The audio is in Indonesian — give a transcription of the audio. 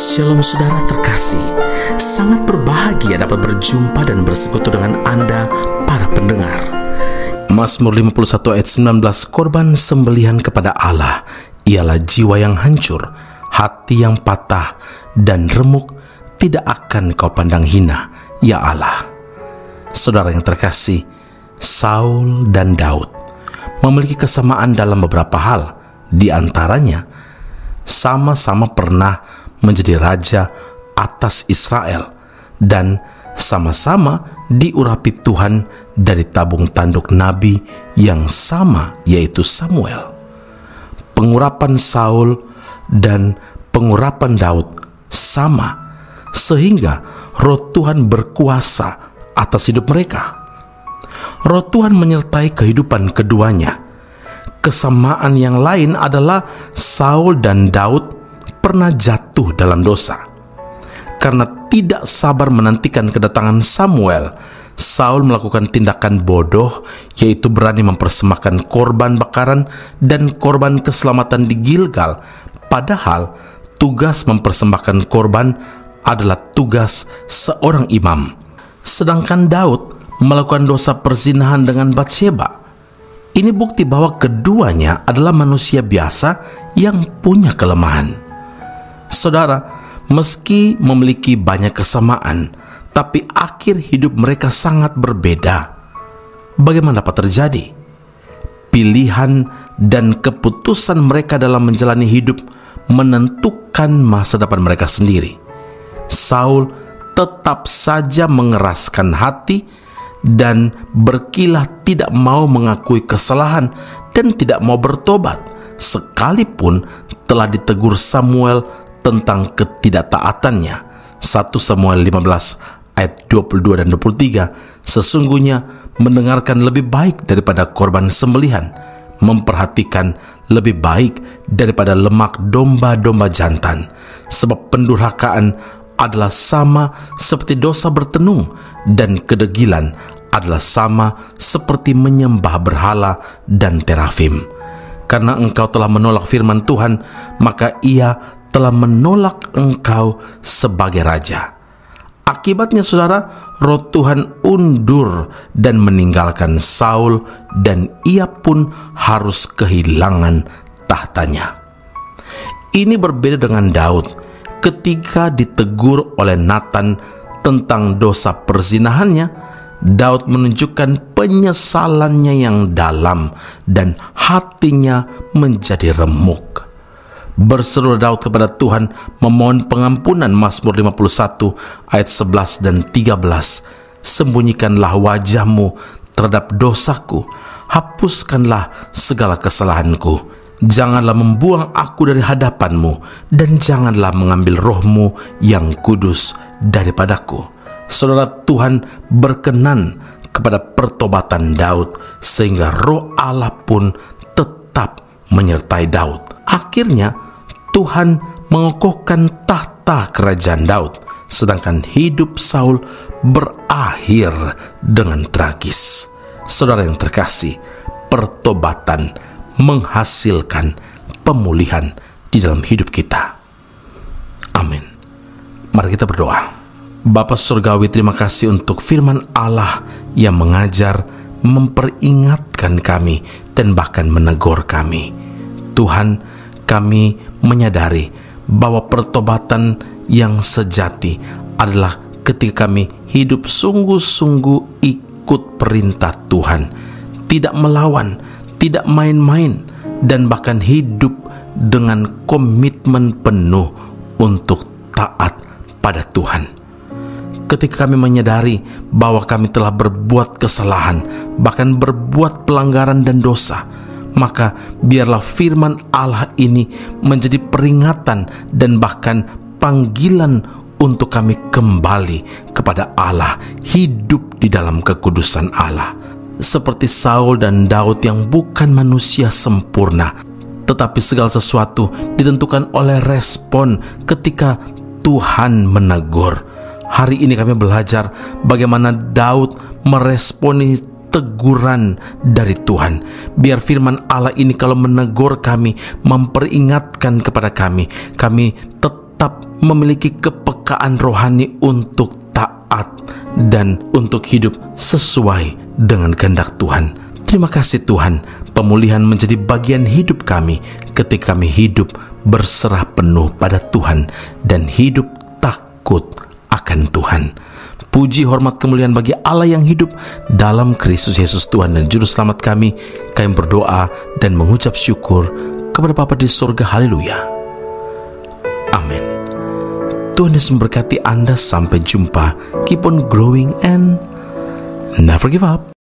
Shalom saudara terkasih, sangat berbahagia dapat berjumpa dan bersekutu dengan Anda para pendengar. Mazmur 51 ayat 19, korban sembelihan kepada Allah ialah jiwa yang hancur, hati yang patah dan remuk, tidak akan kau pandang hina, ya Allah. Saudara yang terkasih, Saul dan Daud memiliki kesamaan dalam beberapa hal. Di antaranya, sama-sama pernah menjadi raja atas Israel dan sama-sama diurapi Tuhan dari tabung tanduk nabi yang sama, yaitu Samuel. Pengurapan Saul dan pengurapan Daud sama, sehingga Roh Tuhan berkuasa atas hidup mereka. Roh Tuhan menyertai kehidupan keduanya. Kesamaan yang lain adalah Saul dan Daud pernah jatuh dalam dosa. Karena tidak sabar menantikan kedatangan Samuel, Saul melakukan tindakan bodoh, yaitu berani mempersembahkan korban bakaran dan korban keselamatan di Gilgal, padahal tugas mempersembahkan korban adalah tugas seorang imam. Sedangkan Daud melakukan dosa perzinahan dengan Batsheba. Ini bukti bahwa keduanya adalah manusia biasa yang punya kelemahan. Saudara, meski memiliki banyak kesamaan, tapi akhir hidup mereka sangat berbeda. Bagaimana dapat terjadi? Pilihan dan keputusan mereka dalam menjalani hidup menentukan masa depan mereka sendiri. Saul tetap saja mengeraskan hati dan berkilah tidak mau mengakui kesalahan dan tidak mau bertobat, sekalipun telah ditegur Samuel tentang ketidaktaatannya. 1 Samuel 15 ayat 22 dan 23, sesungguhnya mendengarkan lebih baik daripada korban sembelihan, memperhatikan lebih baik daripada lemak domba-domba jantan, sebab pendurhakaan adalah sama seperti dosa bertenung, dan kedegilan adalah sama seperti menyembah berhala dan terafim. Karena engkau telah menolak firman Tuhan, maka ia telah menolak engkau sebagai raja. Akibatnya saudara, Roh Tuhan undur dan meninggalkan Saul, dan ia pun harus kehilangan tahtanya. Ini berbeda dengan Daud ketika ditegur oleh Nathan tentang dosa perzinahannya. Daud menunjukkan penyesalannya yang dalam dan hatinya menjadi remuk. Berseru Daud kepada Tuhan memohon pengampunan. Mazmur 51 ayat 11 dan 13. Sembunyikanlah wajahmu terhadap dosaku, hapuskanlah segala kesalahanku. Janganlah membuang aku dari hadapanmu, dan janganlah mengambil rohmu yang kudus daripadaku. Saudara, Tuhan berkenan kepada pertobatan Daud, sehingga roh Allah pun tetap menyertai Daud. Akhirnya Tuhan mengokohkan tahta kerajaan Daud, sedangkan hidup Saul berakhir dengan tragis. Saudara yang terkasih, pertobatan menghasilkan pemulihan di dalam hidup kita. Amin. Mari kita berdoa. Bapa Surgawi, terima kasih untuk firman Allah yang mengajar, memperingatkan kami, dan bahkan menegur kami. Tuhan, kami menyadari bahwa pertobatan yang sejati adalah ketika kami hidup sungguh-sungguh ikut perintah Tuhan, tidak melawan, tidak main-main, dan bahkan hidup dengan komitmen penuh untuk taat pada Tuhan. Ketika kami menyadari bahwa kami telah berbuat kesalahan, bahkan berbuat pelanggaran dan dosa, maka biarlah firman Allah ini menjadi peringatan dan bahkan panggilan untuk kami kembali kepada Allah, hidup di dalam kekudusan Allah. Seperti Saul dan Daud yang bukan manusia sempurna, tetapi segala sesuatu ditentukan oleh respon ketika Tuhan menegur. Hari ini kami belajar bagaimana Daud meresponi teguran dari Tuhan. Biar firman Allah ini kalau menegur kami, memperingatkan kepada kami, kami tetap tetap memiliki kepekaan rohani untuk taat dan untuk hidup sesuai dengan kehendak Tuhan. Terima kasih Tuhan, pemulihan menjadi bagian hidup kami ketika kami hidup berserah penuh pada Tuhan dan hidup takut akan Tuhan. Puji, hormat, kemuliaan bagi Allah yang hidup dalam Kristus Yesus Tuhan dan Juru Selamat kami. Kami berdoa dan mengucap syukur kepada Bapa di surga. Haleluya. Amin. Tuhan Yesus memberkati Anda. Sampai jumpa. Keep on growing and never give up.